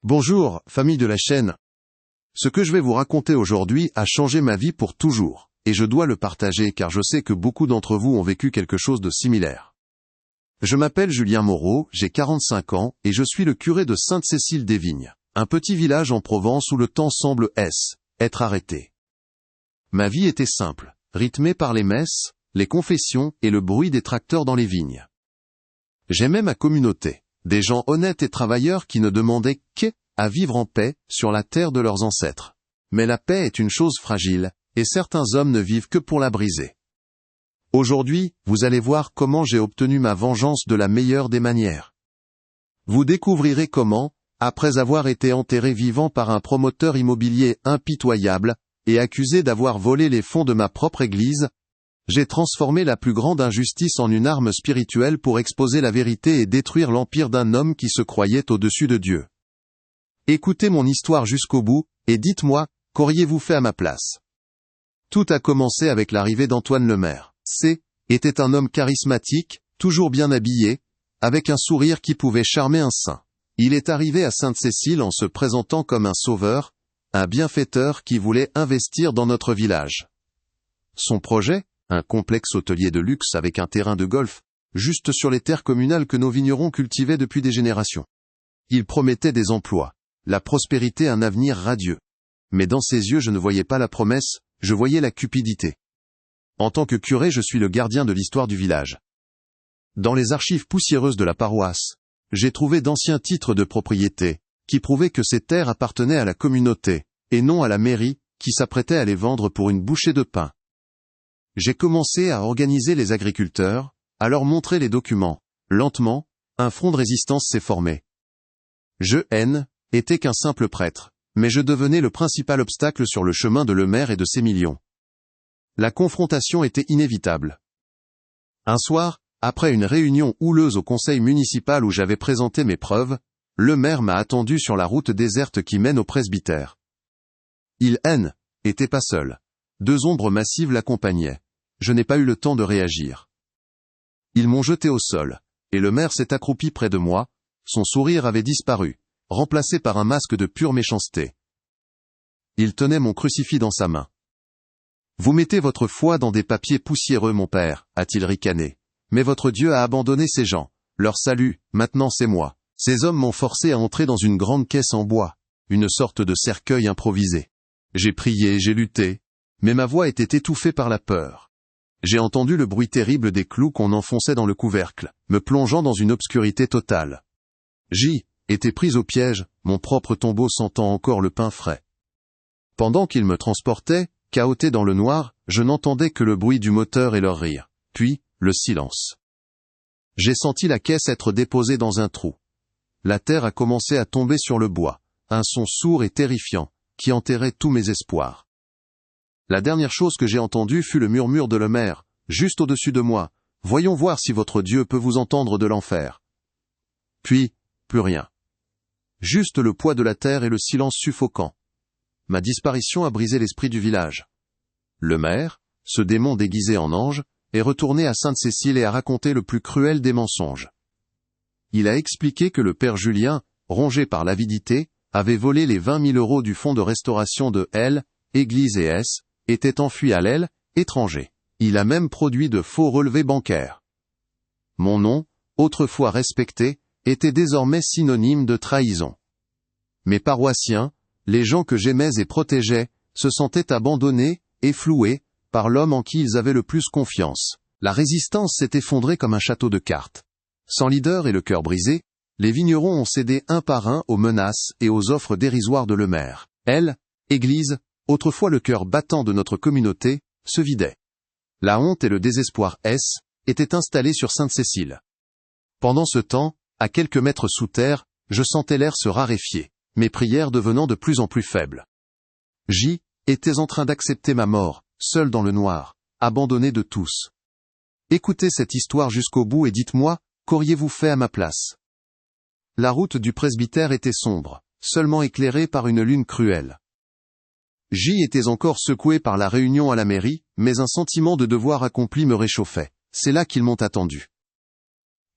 Bonjour, famille de la chaîne. Ce que je vais vous raconter aujourd'hui a changé ma vie pour toujours, et je dois le partager car je sais que beaucoup d'entre vous ont vécu quelque chose de similaire. Je m'appelle Julien Moreau, j'ai 45 ans, et je suis le curé de Sainte-Cécile-des-Vignes, un petit village en Provence où le temps semble être arrêté. Ma vie était simple, rythmée par les messes, les confessions et le bruit des tracteurs dans les vignes. J'aimais ma communauté, des gens honnêtes et travailleurs qui ne demandaient qu'à vivre en paix sur la terre de leurs ancêtres. Mais la paix est une chose fragile, et certains hommes ne vivent que pour la briser. Aujourd'hui, vous allez voir comment j'ai obtenu ma vengeance de la meilleure des manières. Vous découvrirez comment, après avoir été enterré vivant par un promoteur immobilier impitoyable, et accusé d'avoir volé les fonds de ma propre église, j'ai transformé la plus grande injustice en une arme spirituelle pour exposer la vérité et détruire l'empire d'un homme qui se croyait au-dessus de Dieu. Écoutez mon histoire jusqu'au bout, et dites-moi, qu'auriez-vous fait à ma place? Tout a commencé avec l'arrivée d'Antoine Lemaire. Était un homme charismatique, toujours bien habillé, avec un sourire qui pouvait charmer un saint. Il est arrivé à Sainte-Cécile en se présentant comme un sauveur, un bienfaiteur qui voulait investir dans notre village. Son projet, un complexe hôtelier de luxe avec un terrain de golf, juste sur les terres communales que nos vignerons cultivaient depuis des générations. Il promettait des emplois, la prospérité, un avenir radieux. Mais dans ses yeux je ne voyais pas la promesse, je voyais la cupidité. En tant que curé, je suis le gardien de l'histoire du village. Dans les archives poussiéreuses de la paroisse, j'ai trouvé d'anciens titres de propriété, qui prouvaient que ces terres appartenaient à la communauté, et non à la mairie, qui s'apprêtait à les vendre pour une bouchée de pain. J'ai commencé à organiser les agriculteurs, à leur montrer les documents. Lentement, un front de résistance s'est formé. Je n'étais qu'un simple prêtre, mais je devenais le principal obstacle sur le chemin de Lemaire et de ses millions. La confrontation était inévitable. Un soir, après une réunion houleuse au conseil municipal où j'avais présenté mes preuves, Lemaire m'a attendu sur la route déserte qui mène au presbytère. Il était pas seul. Deux ombres massives l'accompagnaient. Je n'ai pas eu le temps de réagir. Ils m'ont jeté au sol, et Lemaire s'est accroupi près de moi, son sourire avait disparu, remplacé par un masque de pure méchanceté. Il tenait mon crucifix dans sa main. « Vous mettez votre foi dans des papiers poussiéreux, mon père, a-t-il ricané. Mais votre Dieu a abandonné ces gens. Leur salut, maintenant c'est moi. Ces hommes m'ont forcé à entrer dans une grande caisse en bois, une sorte de cercueil improvisé. J'ai prié, j'ai lutté, mais ma voix était étouffée par la peur. J'ai entendu le bruit terrible des clous qu'on enfonçait dans le couvercle, me plongeant dans une obscurité totale. J'y étais pris au piège, mon propre tombeau sentant encore le pain frais. Pendant qu'ils me transportaient, cahoté dans le noir, je n'entendais que le bruit du moteur et leur rire, puis, le silence. J'ai senti la caisse être déposée dans un trou. La terre a commencé à tomber sur le bois, un son sourd et terrifiant, qui enterrait tous mes espoirs. La dernière chose que j'ai entendue fut le murmure de Lemaire, juste au-dessus de moi. « Voyons voir si votre Dieu peut vous entendre de l'enfer. » Puis, plus rien. Juste le poids de la terre et le silence suffocant. Ma disparition a brisé l'esprit du village. Lemaire, ce démon déguisé en ange, est retourné à Sainte-Cécile et a raconté le plus cruel des mensonges. Il a expliqué que le père Julien, rongé par l'avidité, avait volé les 20 000 € du fonds de restauration de Église et était enfui à l'étranger. Il a même produit de faux relevés bancaires. Mon nom, autrefois respecté, était désormais synonyme de trahison. Mes paroissiens, les gens que j'aimais et protégeais, se sentaient abandonnés et floués par l'homme en qui ils avaient le plus confiance. La résistance s'est effondrée comme un château de cartes. Sans leader et le cœur brisé, les vignerons ont cédé un par un aux menaces et aux offres dérisoires de Lemaire. Église, autrefois le cœur battant de notre communauté, se vidait. La honte et le désespoir étaient installés sur Sainte-Cécile. Pendant ce temps, à quelques mètres sous terre, je sentais l'air se raréfier, mes prières devenant de plus en plus faibles. J'étais en train d'accepter ma mort, seul dans le noir, abandonné de tous. Écoutez cette histoire jusqu'au bout et dites-moi, qu'auriez-vous fait à ma place? La route du presbytère était sombre, seulement éclairée par une lune cruelle. J'étais encore secoué par la réunion à la mairie, mais un sentiment de devoir accompli me réchauffait. C'est là qu'ils m'ont attendu.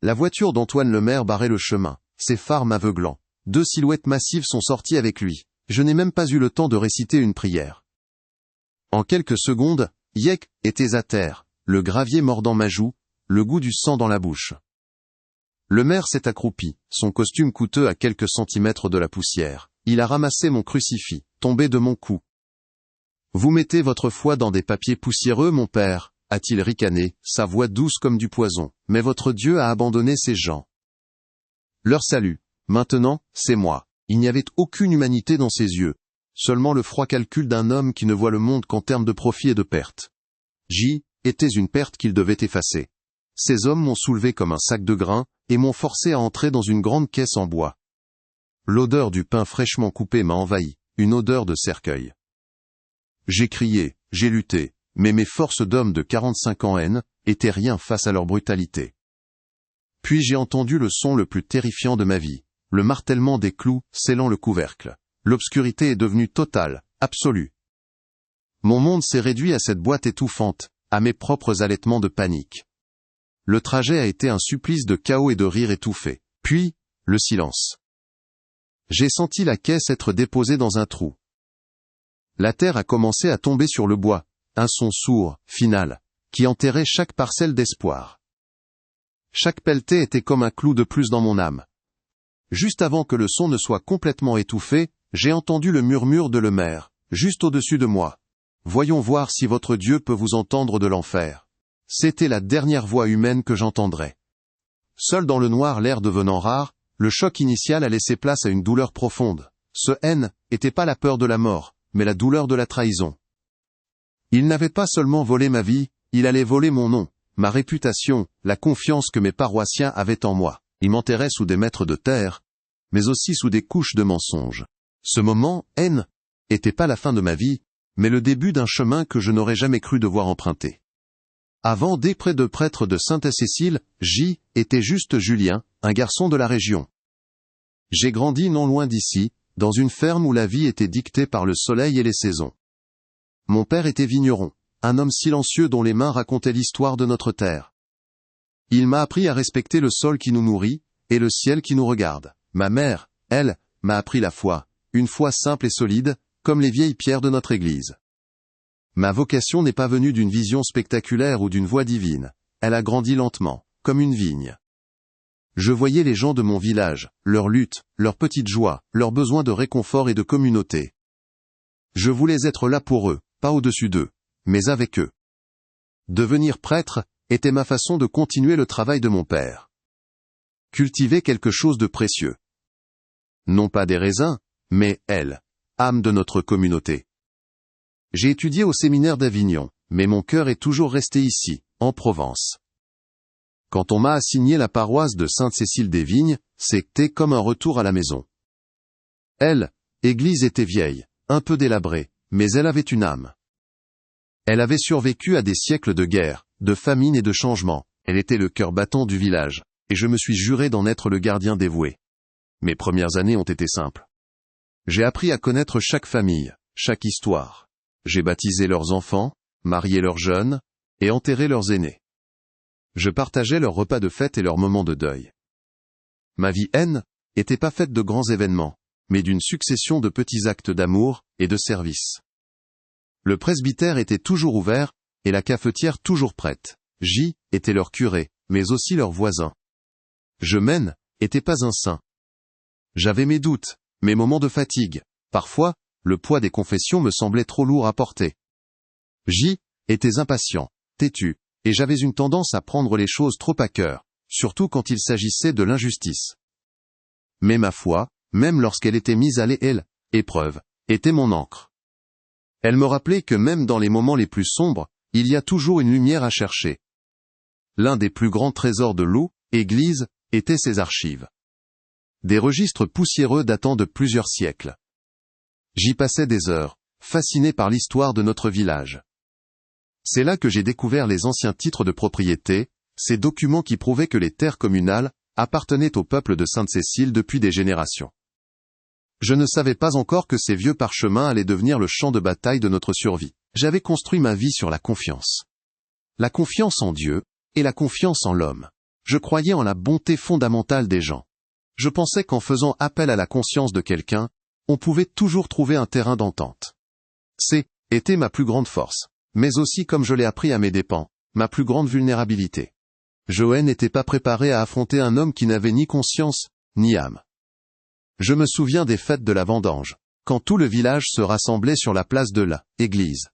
La voiture d'Antoine Lemaire barrait le chemin, ses phares m'aveuglant. 2 silhouettes massives sont sorties avec lui. Je n'ai même pas eu le temps de réciter une prière. En quelques secondes, Yek était à terre, le gravier mordant ma joue, le goût du sang dans la bouche. Le maire s'est accroupi, son costume coûteux à quelques centimètres de la poussière. Il a ramassé mon crucifix, tombé de mon cou. « Vous mettez votre foi dans des papiers poussiéreux, mon père » a-t-il ricané, sa voix douce comme du poison. « Mais votre Dieu a abandonné ces gens. Leur salut, maintenant, c'est moi. » Il n'y avait aucune humanité dans ses yeux, seulement le froid calcul d'un homme qui ne voit le monde qu'en termes de profit et de perte. J était une perte qu'il devait effacer. Ces hommes m'ont soulevé comme un sac de grains, et m'ont forcé à entrer dans une grande caisse en bois. L'odeur du pain fraîchement coupé m'a envahi, une odeur de cercueil. J'ai crié, j'ai lutté, mais mes forces d'homme de 45 ans étaient rien face à leur brutalité. Puis j'ai entendu le son le plus terrifiant de ma vie, le martèlement des clous scellant le couvercle. L'obscurité est devenue totale, absolue. Mon monde s'est réduit à cette boîte étouffante, à mes propres halètements de panique. Le trajet a été un supplice de chaos et de rires étouffés. Puis, le silence. J'ai senti la caisse être déposée dans un trou. La terre a commencé à tomber sur le bois, un son sourd, final, qui enterrait chaque parcelle d'espoir. Chaque pelletée était comme un clou de plus dans mon âme. Juste avant que le son ne soit complètement étouffé, j'ai entendu le murmure de le maire, juste au-dessus de moi. « Voyons voir si votre Dieu peut vous entendre de l'enfer. » C'était la dernière voix humaine que j'entendrais. Seul dans le noir, l'air devenant rare, le choc initial a laissé place à une douleur profonde. Ce haine était pas la peur de la mort, mais la douleur de la trahison. Il n'avait pas seulement volé ma vie, il allait voler mon nom, ma réputation, la confiance que mes paroissiens avaient en moi. Il m'enterrait sous des mètres de terre, mais aussi sous des couches de mensonges. Ce moment, haine, était pas la fin de ma vie, mais le début d'un chemin que je n'aurais jamais cru devoir emprunter. Avant d'être de prêtre de Sainte-Cécile, J était juste Julien, un garçon de la région. J'ai grandi non loin d'ici, dans une ferme où la vie était dictée par le soleil et les saisons. Mon père était vigneron, un homme silencieux dont les mains racontaient l'histoire de notre terre. Il m'a appris à respecter le sol qui nous nourrit, et le ciel qui nous regarde. Ma mère, elle, m'a appris la foi, une foi simple et solide, comme les vieilles pierres de notre église. Ma vocation n'est pas venue d'une vision spectaculaire ou d'une voix divine, elle a grandi lentement, comme une vigne. Je voyais les gens de mon village, leurs luttes, leurs petites joies, leurs besoins de réconfort et de communauté. Je voulais être là pour eux, pas au-dessus d'eux, mais avec eux. Devenir prêtre était ma façon de continuer le travail de mon père. Cultiver quelque chose de précieux. Non pas des raisins, mais elle, âme de notre communauté. J'ai étudié au séminaire d'Avignon, mais mon cœur est toujours resté ici, en Provence. Quand on m'a assigné la paroisse de Sainte-Cécile-des-Vignes, c'était comme un retour à la maison. Elle, église était vieille, un peu délabrée, mais elle avait une âme. Elle avait survécu à des siècles de guerre, de famine et de changement. Elle était le cœur battant du village, et je me suis juré d'en être le gardien dévoué. Mes premières années ont été simples. J'ai appris à connaître chaque famille, chaque histoire. J'ai baptisé leurs enfants, marié leurs jeunes, et enterré leurs aînés. Je partageais leurs repas de fête et leurs moments de deuil. Ma vie était pas faite de grands événements, mais d'une succession de petits actes d'amour et de service. Le presbytère était toujours ouvert, et la cafetière toujours prête. J était leur curé, mais aussi leur voisin. Je était pas un saint. J'avais mes doutes, mes moments de fatigue. Parfois, le poids des confessions me semblait trop lourd à porter. J était impatient, têtu, et j'avais une tendance à prendre les choses trop à cœur, surtout quand il s'agissait de l'injustice. Mais ma foi, même lorsqu'elle était mise à l'épreuve, était mon encre. Elle me rappelait que même dans les moments les plus sombres, il y a toujours une lumière à chercher. L'un des plus grands trésors de l'Église, étaient ses archives. Des registres poussiéreux datant de plusieurs siècles. J'y passais des heures, fasciné par l'histoire de notre village. C'est là que j'ai découvert les anciens titres de propriété, ces documents qui prouvaient que les terres communales appartenaient au peuple de Sainte-Cécile depuis des générations. Je ne savais pas encore que ces vieux parchemins allaient devenir le champ de bataille de notre survie. J'avais construit ma vie sur la confiance. La confiance en Dieu, et la confiance en l'homme. Je croyais en la bonté fondamentale des gens. Je pensais qu'en faisant appel à la conscience de quelqu'un, on pouvait toujours trouver un terrain d'entente. Était ma plus grande force, mais aussi, comme je l'ai appris à mes dépens, ma plus grande vulnérabilité. Joël n'était pas préparé à affronter un homme qui n'avait ni conscience, ni âme. Je me souviens des fêtes de la vendange, quand tout le village se rassemblait sur la place de l'église.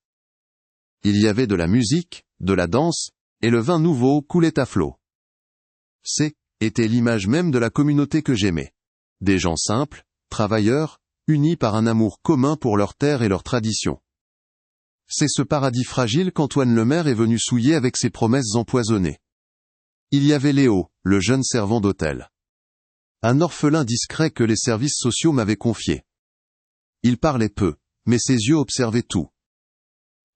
Il y avait de la musique, de la danse, et le vin nouveau coulait à flot. Était l'image même de la communauté que j'aimais. Des gens simples, travailleurs, unis par un amour commun pour leur terre et leurs traditions. C'est ce paradis fragile qu'Antoine Lemaire est venu souiller avec ses promesses empoisonnées. Il y avait Léo, le jeune servant d'hôtel. Un orphelin discret que les services sociaux m'avaient confié. Il parlait peu, mais ses yeux observaient tout.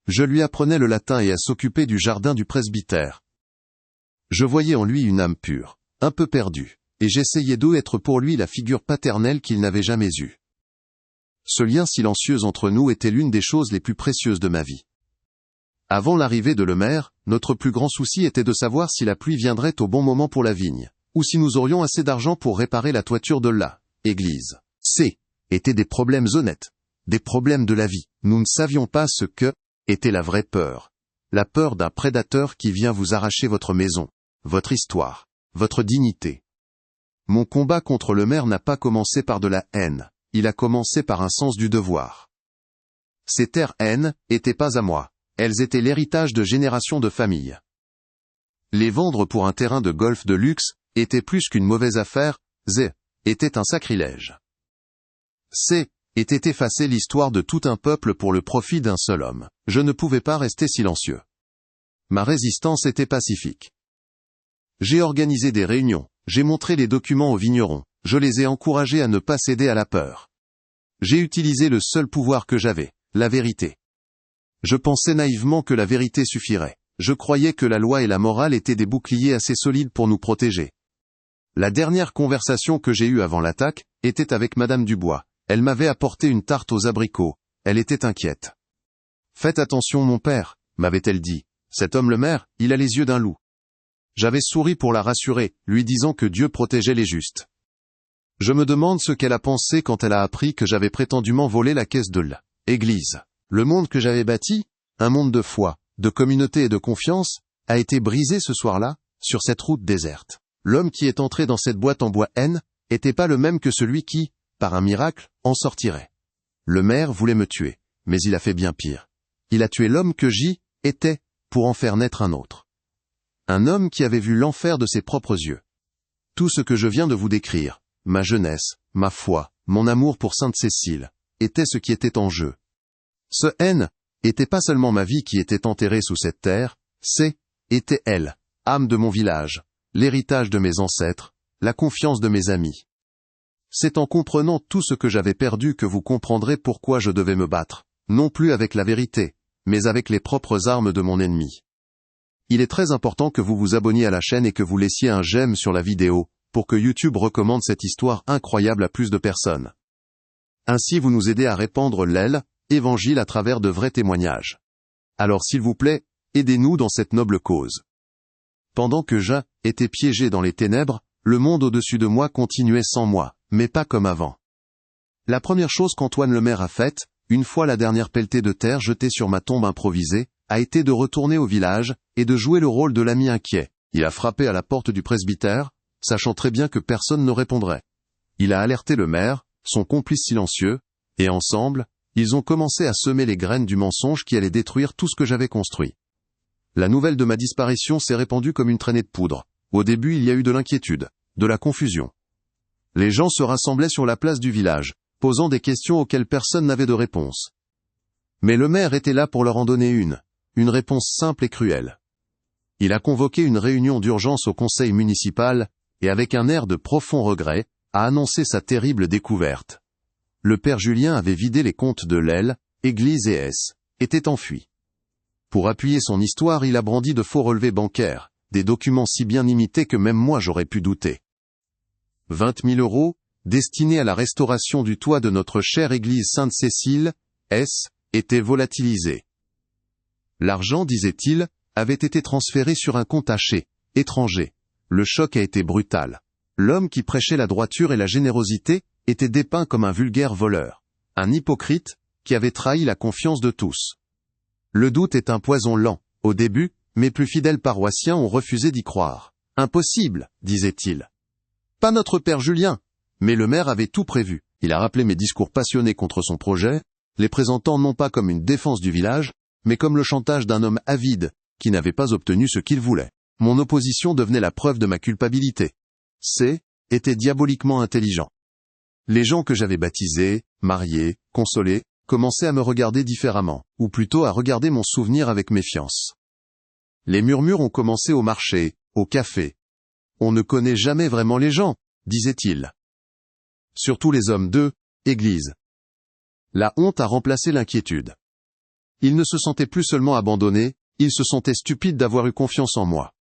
Je lui apprenais le latin et à s'occuper du jardin du presbytère. Je voyais en lui une âme pure, un peu perdue, et j'essayais d'être pour lui la figure paternelle qu'il n'avait jamais eue. Ce lien silencieux entre nous était l'une des choses les plus précieuses de ma vie. Avant l'arrivée de Lemaire, notre plus grand souci était de savoir si la pluie viendrait au bon moment pour la vigne, ou si nous aurions assez d'argent pour réparer la toiture de l'église. Étaient des problèmes honnêtes, des problèmes de la vie. Nous ne savions pas ce que était la vraie peur. La peur d'un prédateur qui vient vous arracher votre maison, votre histoire, votre dignité. Mon combat contre Lemaire n'a pas commencé par de la haine, il a commencé par un sens du devoir. Ces terres haines étaient pas à moi, elles étaient l'héritage de générations de familles. Les vendre pour un terrain de golf de luxe était plus qu'une mauvaise affaire, était un sacrilège. Était effacer l'histoire de tout un peuple pour le profit d'un seul homme. Je ne pouvais pas rester silencieux. Ma résistance était pacifique. J'ai organisé des réunions, j'ai montré les documents aux vignerons, je les ai encouragés à ne pas céder à la peur. J'ai utilisé le seul pouvoir que j'avais, la vérité. Je pensais naïvement que la vérité suffirait. Je croyais que la loi et la morale étaient des boucliers assez solides pour nous protéger. La dernière conversation que j'ai eue avant l'attaque était avec Madame Dubois. Elle m'avait apporté une tarte aux abricots. Elle était inquiète. « Faites attention mon père, m'avait-elle dit. Cet homme Lemaire, il a les yeux d'un loup. » J'avais souri pour la rassurer, lui disant que Dieu protégeait les justes. Je me demande ce qu'elle a pensé quand elle a appris que j'avais prétendument volé la caisse de l'église. Le monde que j'avais bâti, un monde de foi, de communauté et de confiance, a été brisé ce soir-là, sur cette route déserte. L'homme qui est entré dans cette boîte en bois N, était pas le même que celui qui, par un miracle, en sortirait. Lemaire voulait me tuer, mais il a fait bien pire. Il a tué l'homme que j'y étais, pour en faire naître un autre. Un homme qui avait vu l'enfer de ses propres yeux. Tout ce que je viens de vous décrire, ma jeunesse, ma foi, mon amour pour Sainte Cécile, était ce qui était en jeu. Ce N, était pas seulement ma vie qui était enterrée sous cette terre, était elle, âme de mon village, l'héritage de mes ancêtres, la confiance de mes amis. C'est en comprenant tout ce que j'avais perdu que vous comprendrez pourquoi je devais me battre, non plus avec la vérité, mais avec les propres armes de mon ennemi. Il est très important que vous vous abonniez à la chaîne et que vous laissiez un j'aime sur la vidéo, pour que YouTube recommande cette histoire incroyable à plus de personnes. Ainsi vous nous aidez à répandre l'évangile à travers de vrais témoignages. Alors s'il vous plaît, aidez-nous dans cette noble cause. Pendant que j'étais piégé dans les ténèbres, le monde au-dessus de moi continuait sans moi, mais pas comme avant. La première chose qu'Antoine Lemaire a faite, une fois la dernière pelletée de terre jetée sur ma tombe improvisée, a été de retourner au village, et de jouer le rôle de l'ami inquiet. Il a frappé à la porte du presbytère, sachant très bien que personne ne répondrait. Il a alerté le maire, son complice silencieux, et ensemble, ils ont commencé à semer les graines du mensonge qui allait détruire tout ce que j'avais construit. La nouvelle de ma disparition s'est répandue comme une traînée de poudre. Au début il y a eu de l'inquiétude, de la confusion. Les gens se rassemblaient sur la place du village, posant des questions auxquelles personne n'avait de réponse. Mais le maire était là pour leur en donner une réponse simple et cruelle. Il a convoqué une réunion d'urgence au conseil municipal, et avec un air de profond regret, a annoncé sa terrible découverte. Le père Julien avait vidé les comptes de l'église et était enfui. Pour appuyer son histoire, il a brandi de faux relevés bancaires, des documents si bien imités que même moi j'aurais pu douter. 20 000 €, destinés à la restauration du toit de notre chère église Sainte-Cécile, étaient volatilisés. L'argent, disait-il, avait été transféré sur un compte étranger. Le choc a été brutal. L'homme qui prêchait la droiture et la générosité était dépeint comme un vulgaire voleur, un hypocrite qui avait trahi la confiance de tous. Le doute est un poison lent, au début, mes plus fidèles paroissiens ont refusé d'y croire. Impossible, disait-il. Pas notre père Julien. Mais le maire avait tout prévu. Il a rappelé mes discours passionnés contre son projet, les présentant non pas comme une défense du village, mais comme le chantage d'un homme avide, qui n'avait pas obtenu ce qu'il voulait. Mon opposition devenait la preuve de ma culpabilité. Était diaboliquement intelligent. Les gens que j'avais baptisés, mariés, consolés, commençaient à me regarder différemment, ou plutôt à regarder mon souvenir avec méfiance. Les murmures ont commencé au marché, au café. On ne connaît jamais vraiment les gens, disait-il. Surtout les hommes de Église. La honte a remplacé l'inquiétude. Ils ne se sentaient plus seulement abandonnés, ils se sentaient stupides d'avoir eu confiance en moi.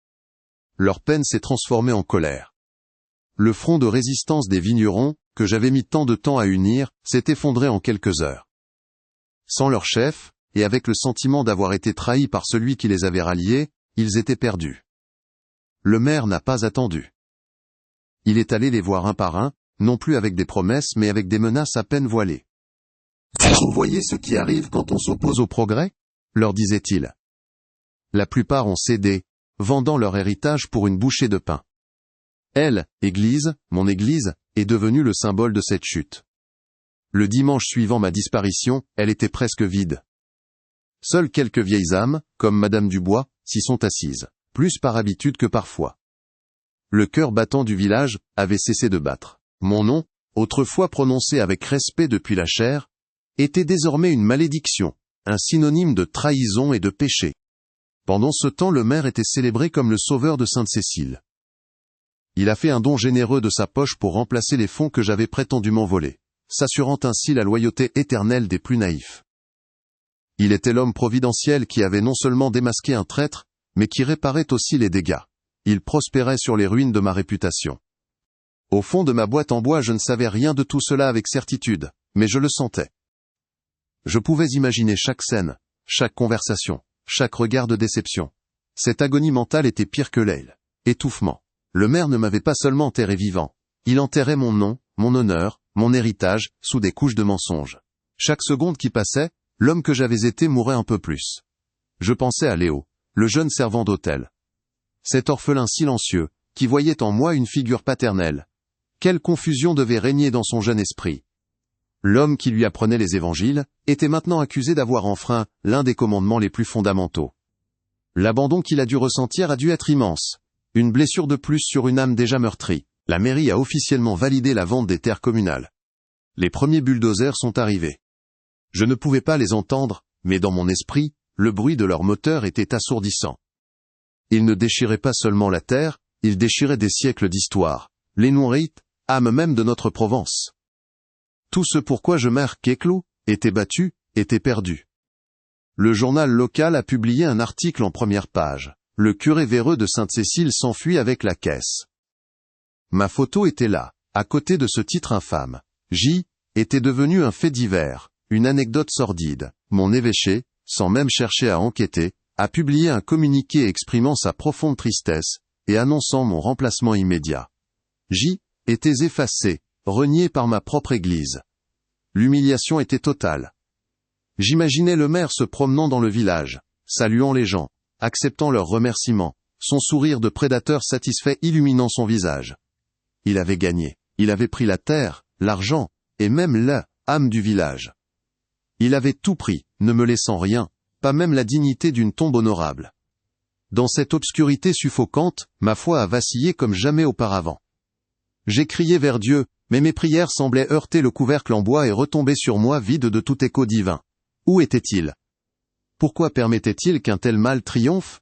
Leur peine s'est transformée en colère. Le front de résistance des vignerons, que j'avais mis tant de temps à unir, s'est effondré en quelques heures. Sans leur chef, et avec le sentiment d'avoir été trahis par celui qui les avait ralliés, ils étaient perdus. Le maire n'a pas attendu. Il est allé les voir un par un, non plus avec des promesses mais avec des menaces à peine voilées. « Vous voyez ce qui arrive quand on s'oppose au progrès ?» leur disait-il. La plupart ont cédé, vendant leur héritage pour une bouchée de pain. Elle, Église, mon Église, est devenue le symbole de cette chute. Le dimanche suivant ma disparition, elle était presque vide. Seules quelques vieilles âmes, comme Madame Dubois, s'y sont assises, plus par habitude que par foi. Le cœur battant du village avait cessé de battre. Mon nom, autrefois prononcé avec respect depuis la chair, était désormais une malédiction, un synonyme de trahison et de péché. Pendant ce temps, le maire était célébré comme le sauveur de Sainte-Cécile. Il a fait un don généreux de sa poche pour remplacer les fonds que j'avais prétendument volés, s'assurant ainsi la loyauté éternelle des plus naïfs. Il était l'homme providentiel qui avait non seulement démasqué un traître, mais qui réparait aussi les dégâts. Il prospérait sur les ruines de ma réputation. Au fond de ma boîte en bois, je ne savais rien de tout cela avec certitude, mais je le sentais. Je pouvais imaginer chaque scène, chaque conversation, chaque regard de déception. Cette agonie mentale était pire que l'étouffement. Le maire ne m'avait pas seulement enterré vivant, il enterrait mon nom, mon honneur, mon héritage, sous des couches de mensonges. Chaque seconde qui passait, l'homme que j'avais été mourait un peu plus. Je pensais à Léo, le jeune servant d'hôtel. Cet orphelin silencieux, qui voyait en moi une figure paternelle. Quelle confusion devait régner dans son jeune esprit. L'homme qui lui apprenait les évangiles, était maintenant accusé d'avoir enfreint l'un des commandements les plus fondamentaux. L'abandon qu'il a dû ressentir a dû être immense. Une blessure de plus sur une âme déjà meurtrie. La mairie a officiellement validé la vente des terres communales. Les premiers bulldozers sont arrivés. Je ne pouvais pas les entendre, mais dans mon esprit, le bruit de leur moteur était assourdissant. Ils ne déchiraient pas seulement la terre, ils déchiraient des siècles d'histoire, les non-rites, âme même de notre Provence. Tout ce pourquoi je marquais clos, était battu, était perdu. Le journal local a publié un article en première page. Le curé véreux de Sainte-Cécile s'enfuit avec la caisse. Ma photo était là, à côté de ce titre infâme. J. était devenu un fait divers, une anecdote sordide. Mon évêché, sans même chercher à enquêter, a publié un communiqué exprimant sa profonde tristesse, et annonçant mon remplacement immédiat. J. était effacé, renié par ma propre église. L'humiliation était totale. J'imaginais le maire se promenant dans le village, saluant les gens, acceptant leurs remerciements, son sourire de prédateur satisfait illuminant son visage. Il avait gagné, il avait pris la terre, l'argent, et même l'âme du village. Il avait tout pris, ne me laissant rien, pas même la dignité d'une tombe honorable. Dans cette obscurité suffocante, ma foi a vacillé comme jamais auparavant. J'ai crié vers Dieu, mais mes prières semblaient heurter le couvercle en bois et retomber sur moi vide de tout écho divin. Où était-il ? Pourquoi permettait-il qu'un tel mal triomphe ?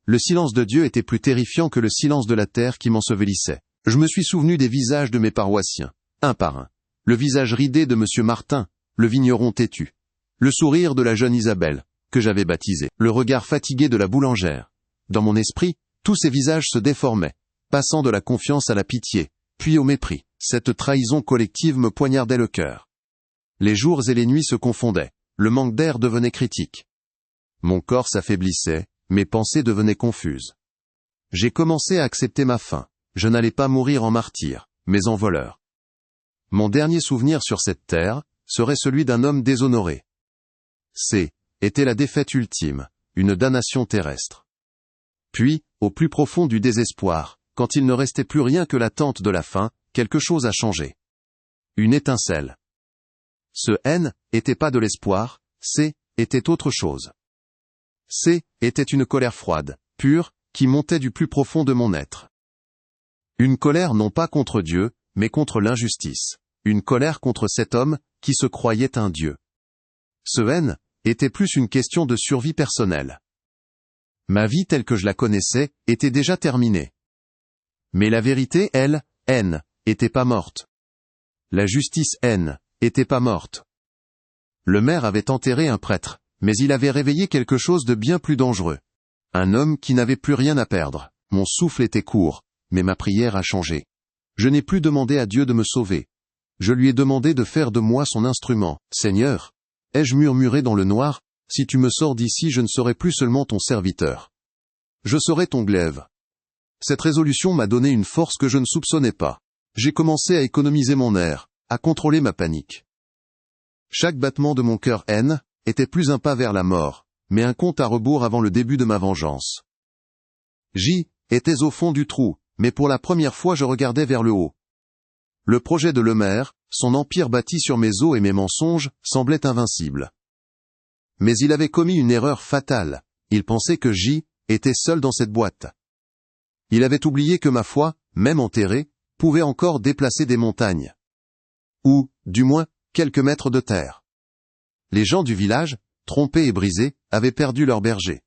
Le silence de Dieu était plus terrifiant que le silence de la terre qui m'ensevelissait. Je me suis souvenu des visages de mes paroissiens, un par un. Le visage ridé de monsieur Martin, le vigneron têtu. Le sourire de la jeune Isabelle, que j'avais baptisée. Le regard fatigué de la boulangère. Dans mon esprit, tous ces visages se déformaient, passant de la confiance à la pitié, puis au mépris. Cette trahison collective me poignardait le cœur. Les jours et les nuits se confondaient. Le manque d'air devenait critique. Mon corps s'affaiblissait, mes pensées devenaient confuses. J'ai commencé à accepter ma fin. je n'allais pas mourir en martyr, mais en voleur. Mon dernier souvenir sur cette terre serait celui d'un homme déshonoré. Était la défaite ultime, une damnation terrestre. Puis, au plus profond du désespoir, quand il ne restait plus rien que l'attente de la fin, quelque chose a changé. Une étincelle. Ce N était pas de l'espoir, était autre chose. Était une colère froide, pure, qui montait du plus profond de mon être. Une colère non pas contre Dieu, mais contre l'injustice. Une colère contre cet homme, qui se croyait un Dieu. Ce N était plus une question de survie personnelle. Ma vie telle que je la connaissais, était déjà terminée. Mais la vérité, elle, N, était pas morte. La justice, N, était pas morte. Le maire avait enterré un prêtre, mais il avait réveillé quelque chose de bien plus dangereux. Un homme qui n'avait plus rien à perdre. Mon souffle était court, mais ma prière a changé. Je n'ai plus demandé à Dieu de me sauver. Je lui ai demandé de faire de moi son instrument. Seigneur, ai-je murmuré dans le noir, si tu me sors d'ici je ne serai plus seulement ton serviteur. Je serai ton glaive. Cette résolution m'a donné une force que je ne soupçonnais pas. J'ai commencé à économiser mon air, à contrôler ma panique. Chaque battement de mon cœur N était plus un pas vers la mort, mais un compte à rebours avant le début de ma vengeance. J était au fond du trou, mais pour la première fois je regardais vers le haut. Le projet de Lemaire, son empire bâti sur mes os et mes mensonges, semblait invincible. Mais il avait commis une erreur fatale. Il pensait que J était seul dans cette boîte. Il avait oublié que ma foi, même enterrée, pouvait encore déplacer des montagnes. Ou, du moins, quelques mètres de terre. Les gens du village, trompés et brisés, avaient perdu leur berger.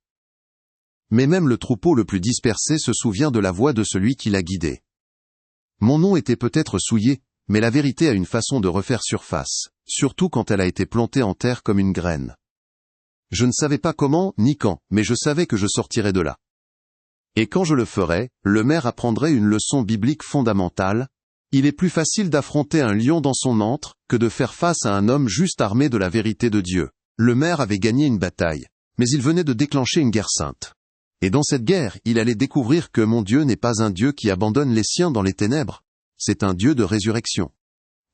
Mais même le troupeau le plus dispersé se souvient de la voix de celui qui l'a guidé. Mon nom était peut-être souillé, mais la vérité a une façon de refaire surface, surtout quand elle a été plantée en terre comme une graine. Je ne savais pas comment, ni quand, mais je savais que je sortirais de là. Et quand je le ferais, le maire apprendrait une leçon biblique fondamentale. Il est plus facile d'affronter un lion dans son antre, que de faire face à un homme juste armé de la vérité de Dieu. Le maire avait gagné une bataille, mais il venait de déclencher une guerre sainte. Et dans cette guerre, il allait découvrir que mon Dieu n'est pas un Dieu qui abandonne les siens dans les ténèbres. C'est un Dieu de résurrection.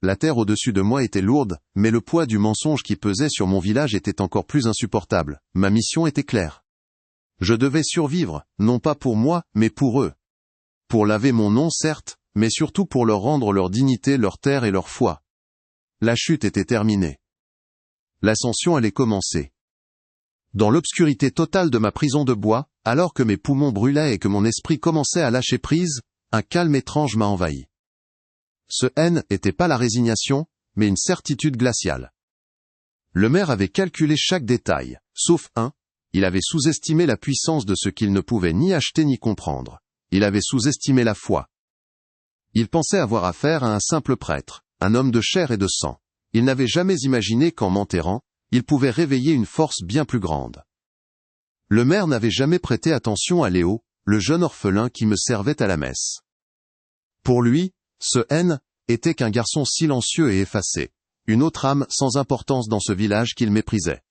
La terre au-dessus de moi était lourde, mais le poids du mensonge qui pesait sur mon village était encore plus insupportable. Ma mission était claire. Je devais survivre, non pas pour moi, mais pour eux. Pour laver mon nom, certes, mais surtout pour leur rendre leur dignité, leur terre et leur foi. La chute était terminée. L'ascension allait commencer. Dans l'obscurité totale de ma prison de bois, alors que mes poumons brûlaient et que mon esprit commençait à lâcher prise, un calme étrange m'a envahi. Ce N n'était pas la résignation, mais une certitude glaciale. Le maire avait calculé chaque détail, sauf un, il avait sous-estimé la puissance de ce qu'il ne pouvait ni acheter ni comprendre. Il avait sous-estimé la foi. Il pensait avoir affaire à un simple prêtre, un homme de chair et de sang. Il n'avait jamais imaginé qu'en m'enterrant, il pouvait réveiller une force bien plus grande. Le maire n'avait jamais prêté attention à Léo, le jeune orphelin qui me servait à la messe. Pour lui, ce N était qu'un garçon silencieux et effacé, une autre âme sans importance dans ce village qu'il méprisait.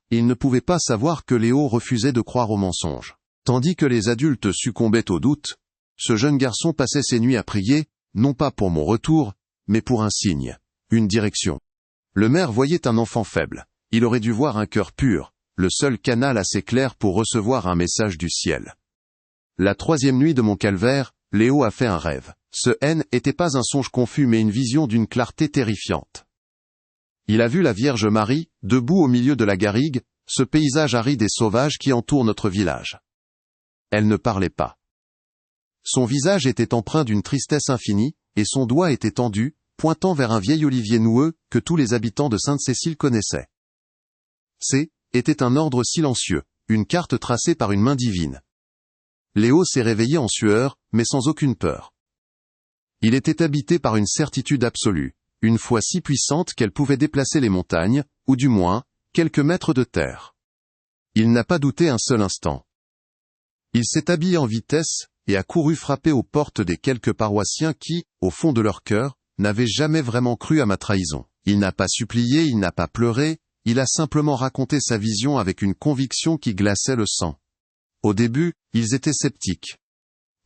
Il ne pouvait pas savoir que Léo refusait de croire aux mensonges. Tandis que les adultes succombaient au doute, ce jeune garçon passait ses nuits à prier, non pas pour mon retour, mais pour un signe, une direction. Le maire voyait un enfant faible. Il aurait dû voir un cœur pur, le seul canal assez clair pour recevoir un message du ciel. La 3e nuit de mon calvaire, Léo a fait un rêve. Ce N n'était pas un songe confus mais une vision d'une clarté terrifiante. Il a vu la Vierge Marie, debout au milieu de la garrigue, ce paysage aride et sauvage qui entoure notre village. Elle ne parlait pas. Son visage était empreint d'une tristesse infinie, et son doigt était tendu, pointant vers un vieil olivier noueux, que tous les habitants de Sainte-Cécile connaissaient. Était un ordre silencieux, une carte tracée par une main divine. Léo s'est réveillé en sueur, mais sans aucune peur. Il était habité par une certitude absolue, une foi si puissante qu'elle pouvait déplacer les montagnes, ou du moins, quelques mètres de terre. Il n'a pas douté un seul instant. Il s'est habillé en vitesse, et a couru frapper aux portes des quelques paroissiens qui, au fond de leur cœur, n'avaient jamais vraiment cru à ma trahison. Il n'a pas supplié, il n'a pas pleuré, il a simplement raconté sa vision avec une conviction qui glaçait le sang. Au début, ils étaient sceptiques.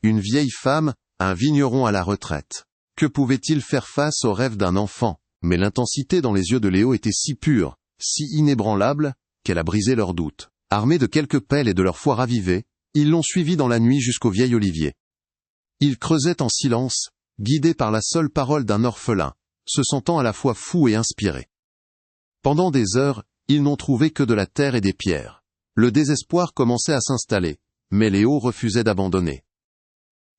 Une vieille femme, un vigneron à la retraite. Que pouvait-il faire face au rêve d'un enfant? Mais l'intensité dans les yeux de Léo était si pure, si inébranlable, qu'elle a brisé leurs doutes. Armés de quelques pelles et de leur foi ravivée, ils l'ont suivi dans la nuit jusqu'au vieil olivier. Ils creusaient en silence, guidés par la seule parole d'un orphelin, se sentant à la fois fou et inspiré. Pendant des heures, ils n'ont trouvé que de la terre et des pierres. Le désespoir commençait à s'installer, mais Léo refusait d'abandonner.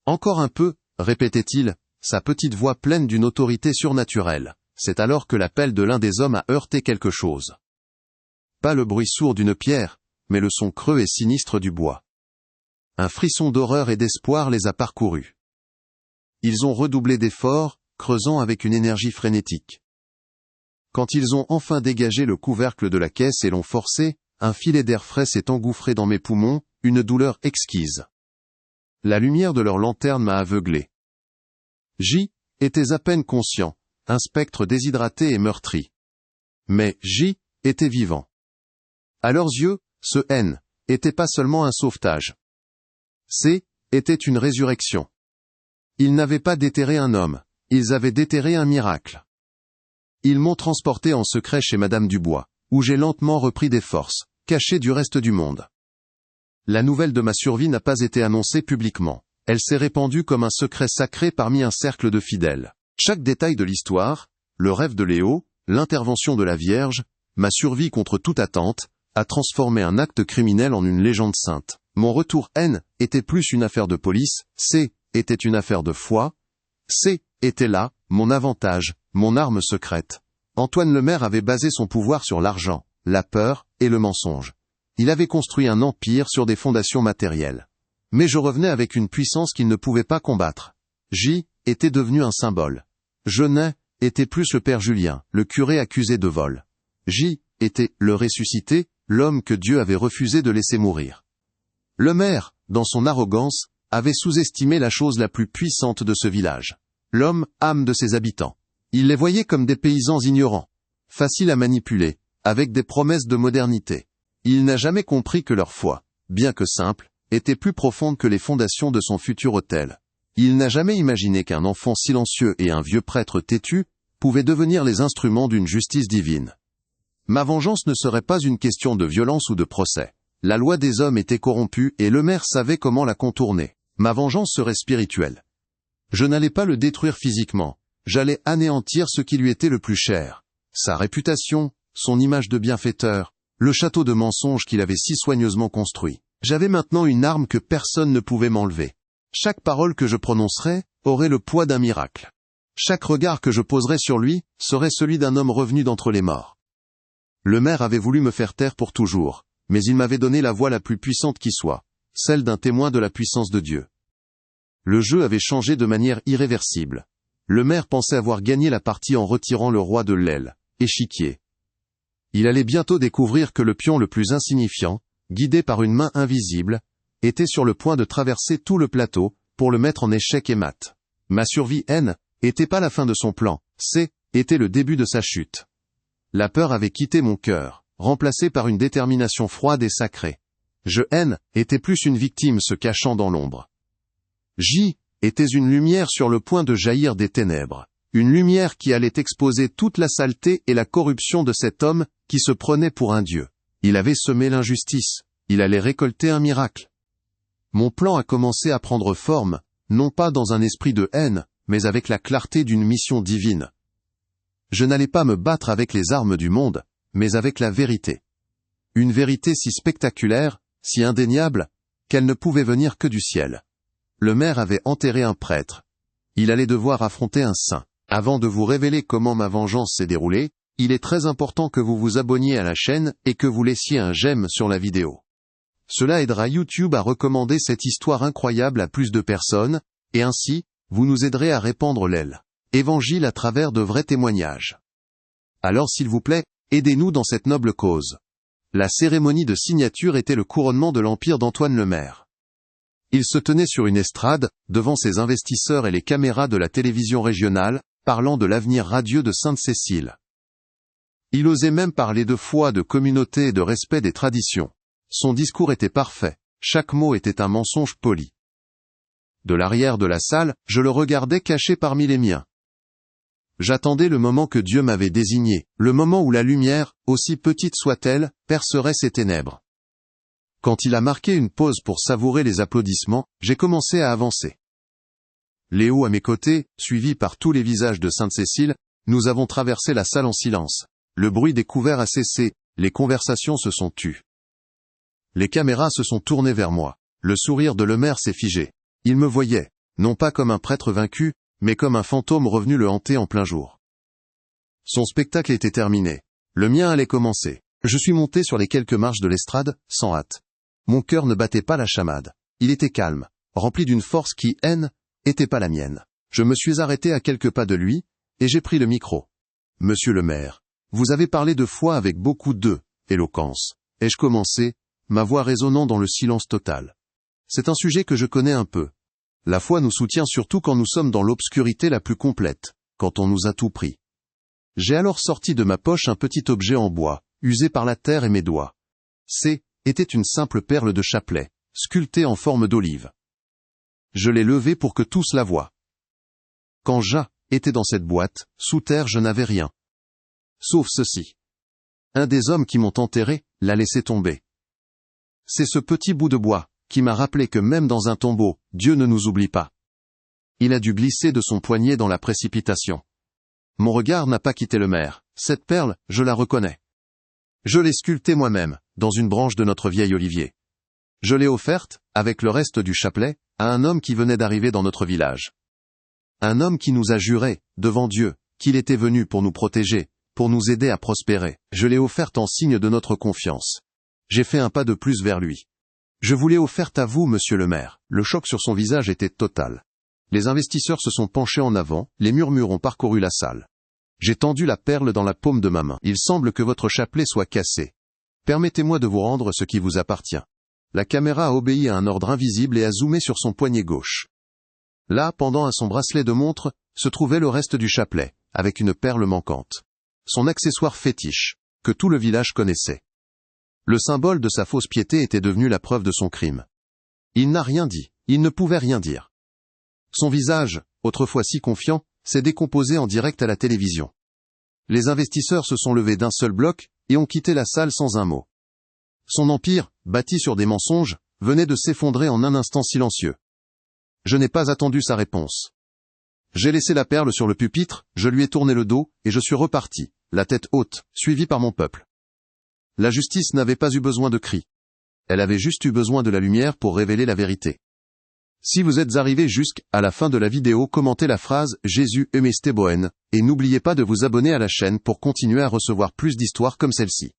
Encore un peu, répétait-il, sa petite voix pleine d'une autorité surnaturelle. C'est alors que l'appel de l'un des hommes a heurté quelque chose. Pas le bruit sourd d'une pierre, mais le son creux et sinistre du bois. Un frisson d'horreur et d'espoir les a parcourus. Ils ont redoublé d'efforts, creusant avec une énergie frénétique. Quand ils ont enfin dégagé le couvercle de la caisse et l'ont forcé, un filet d'air frais s'est engouffré dans mes poumons, une douleur exquise. La lumière de leur lanterne m'a aveuglé. J était à peine conscient, un spectre déshydraté et meurtri. Mais J était vivant. À leurs yeux, ce N était pas seulement un sauvetage. C était une résurrection. Ils n'avaient pas déterré un homme, ils avaient déterré un miracle. Ils m'ont transporté en secret chez Madame Dubois, où j'ai lentement repris des forces, caché du reste du monde. La nouvelle de ma survie n'a pas été annoncée publiquement. Elle s'est répandue comme un secret sacré parmi un cercle de fidèles. Chaque détail de l'histoire, le rêve de Léo, l'intervention de la Vierge, ma survie contre toute attente, a transformé un acte criminel en une légende sainte. Mon retour N était plus une affaire de police, C était une affaire de foi, C était là, mon avantage, mon arme secrète. Antoine Lemaire avait basé son pouvoir sur l'argent, la peur et le mensonge. Il avait construit un empire sur des fondations matérielles. Mais je revenais avec une puissance qu'il ne pouvait pas combattre. J était devenu un symbole. Genet était plus le père Julien, le curé accusé de vol. J était le ressuscité, l'homme que Dieu avait refusé de laisser mourir. Lemaire, dans son arrogance, avait sous-estimé la chose la plus puissante de ce village. L'homme, âme de ses habitants. Il les voyait comme des paysans ignorants, faciles à manipuler, avec des promesses de modernité. Il n'a jamais compris que leur foi, bien que simple, était plus profonde que les fondations de son futur hôtel. Il n'a jamais imaginé qu'un enfant silencieux et un vieux prêtre têtu pouvaient devenir les instruments d'une justice divine. Ma vengeance ne serait pas une question de violence ou de procès. La loi des hommes était corrompue et Lemaire savait comment la contourner. Ma vengeance serait spirituelle. Je n'allais pas le détruire physiquement, j'allais anéantir ce qui lui était le plus cher. Sa réputation, son image de bienfaiteur, le château de mensonges qu'il avait si soigneusement construit. J'avais maintenant une arme que personne ne pouvait m'enlever. Chaque parole que je prononcerais aurait le poids d'un miracle. Chaque regard que je poserais sur lui serait celui d'un homme revenu d'entre les morts. Lemaire avait voulu me faire taire pour toujours, mais il m'avait donné la voix la plus puissante qui soit, celle d'un témoin de la puissance de Dieu. Le jeu avait changé de manière irréversible. Lemaire pensait avoir gagné la partie en retirant le roi de l'aile, échiquier. Il allait bientôt découvrir que le pion le plus insignifiant, guidé par une main invisible, était sur le point de traverser tout le plateau, pour le mettre en échec et mat. Ma survie N était pas la fin de son plan, C était le début de sa chute. La peur avait quitté mon cœur, remplacé par une détermination froide et sacrée. Je N était plus une victime se cachant dans l'ombre. J était une lumière sur le point de jaillir des ténèbres. Une lumière qui allait exposer toute la saleté et la corruption de cet homme qui se prenait pour un dieu. Il avait semé l'injustice, il allait récolter un miracle. Mon plan a commencé à prendre forme, non pas dans un esprit de haine, mais avec la clarté d'une mission divine. Je n'allais pas me battre avec les armes du monde, mais avec la vérité. Une vérité si spectaculaire, si indéniable, qu'elle ne pouvait venir que du ciel. Lemaire avait enterré un prêtre. Il allait devoir affronter un saint. Avant de vous révéler comment ma vengeance s'est déroulée, il est très important que vous vous abonniez à la chaîne et que vous laissiez un j'aime sur la vidéo. Cela aidera YouTube à recommander cette histoire incroyable à plus de personnes, et ainsi, vous nous aiderez à répandre l'évangile à travers de vrais témoignages. Alors s'il vous plaît, aidez-nous dans cette noble cause. La cérémonie de signature était le couronnement de l'empire d'Antoine Lemaire. Il se tenait sur une estrade, devant ses investisseurs et les caméras de la télévision régionale, parlant de l'avenir radieux de Sainte-Cécile. Il osait même parler de foi, de communauté et de respect des traditions. Son discours était parfait, chaque mot était un mensonge poli. De l'arrière de la salle, je le regardais caché parmi les miens. J'attendais le moment que Dieu m'avait désigné, le moment où la lumière, aussi petite soit-elle, percerait ces ténèbres. Quand il a marqué une pause pour savourer les applaudissements, j'ai commencé à avancer. Léo à mes côtés, suivi par tous les visages de Sainte-Cécile, nous avons traversé la salle en silence. Le bruit des couverts a cessé, les conversations se sont tues. Les caméras se sont tournées vers moi. Le sourire de Lemaire s'est figé. Il me voyait, non pas comme un prêtre vaincu, mais comme un fantôme revenu le hanter en plein jour. Son spectacle était terminé. Le mien allait commencer. Je suis monté sur les quelques marches de l'estrade, sans hâte. Mon cœur ne battait pas la chamade. Il était calme, rempli d'une force qui, n'était pas la mienne. Je me suis arrêté à quelques pas de lui, et j'ai pris le micro. Monsieur le maire, vous avez parlé de foi avec beaucoup d'éloquence. Ai-je commencé, ma voix résonnant dans le silence total. C'est un sujet que je connais un peu. La foi nous soutient surtout quand nous sommes dans l'obscurité la plus complète, quand on nous a tout pris. J'ai alors sorti de ma poche un petit objet en bois, usé par la terre et mes doigts. Était une simple perle de chapelet, sculptée en forme d'olive. Je l'ai levée pour que tous la voient. Quand était dans cette boîte, sous terre je n'avais rien. Sauf ceci. Un des hommes qui m'ont enterré, l'a laissé tomber. C'est ce petit bout de bois, qui m'a rappelé que même dans un tombeau, Dieu ne nous oublie pas. Il a dû glisser de son poignet dans la précipitation. Mon regard n'a pas quitté le maire. Cette perle, je la reconnais. Je l'ai sculptée moi-même, dans une branche de notre vieil olivier. Je l'ai offerte, avec le reste du chapelet, à un homme qui venait d'arriver dans notre village. Un homme qui nous a juré, devant Dieu, qu'il était venu pour nous protéger, pour nous aider à prospérer. Je l'ai offerte en signe de notre confiance. J'ai fait un pas de plus vers lui. Je vous l'ai offerte à vous, monsieur le maire. Le choc sur son visage était total. Les investisseurs se sont penchés en avant, les murmures ont parcouru la salle. J'ai tendu la perle dans la paume de ma main. Il semble que votre chapelet soit cassé. Permettez-moi de vous rendre ce qui vous appartient. La caméra a obéi à un ordre invisible et a zoomé sur son poignet gauche. Là, pendant à son bracelet de montre, se trouvait le reste du chapelet, avec une perle manquante. Son accessoire fétiche, que tout le village connaissait. Le symbole de sa fausse piété était devenu la preuve de son crime. Il n'a rien dit, il ne pouvait rien dire. Son visage, autrefois si confiant, s'est décomposé en direct à la télévision. Les investisseurs se sont levés d'un seul bloc, et ont quitté la salle sans un mot. Son empire, bâti sur des mensonges, venait de s'effondrer en un instant silencieux. Je n'ai pas attendu sa réponse. J'ai laissé la perle sur le pupitre, je lui ai tourné le dos, et je suis reparti, la tête haute, suivi par mon peuple. La justice n'avait pas eu besoin de cris. Elle avait juste eu besoin de la lumière pour révéler la vérité. Si vous êtes arrivé jusqu'à la fin de la vidéo, commentez la phrase « Jésus aimait Stéboen » et n'oubliez pas de vous abonner à la chaîne pour continuer à recevoir plus d'histoires comme celle-ci.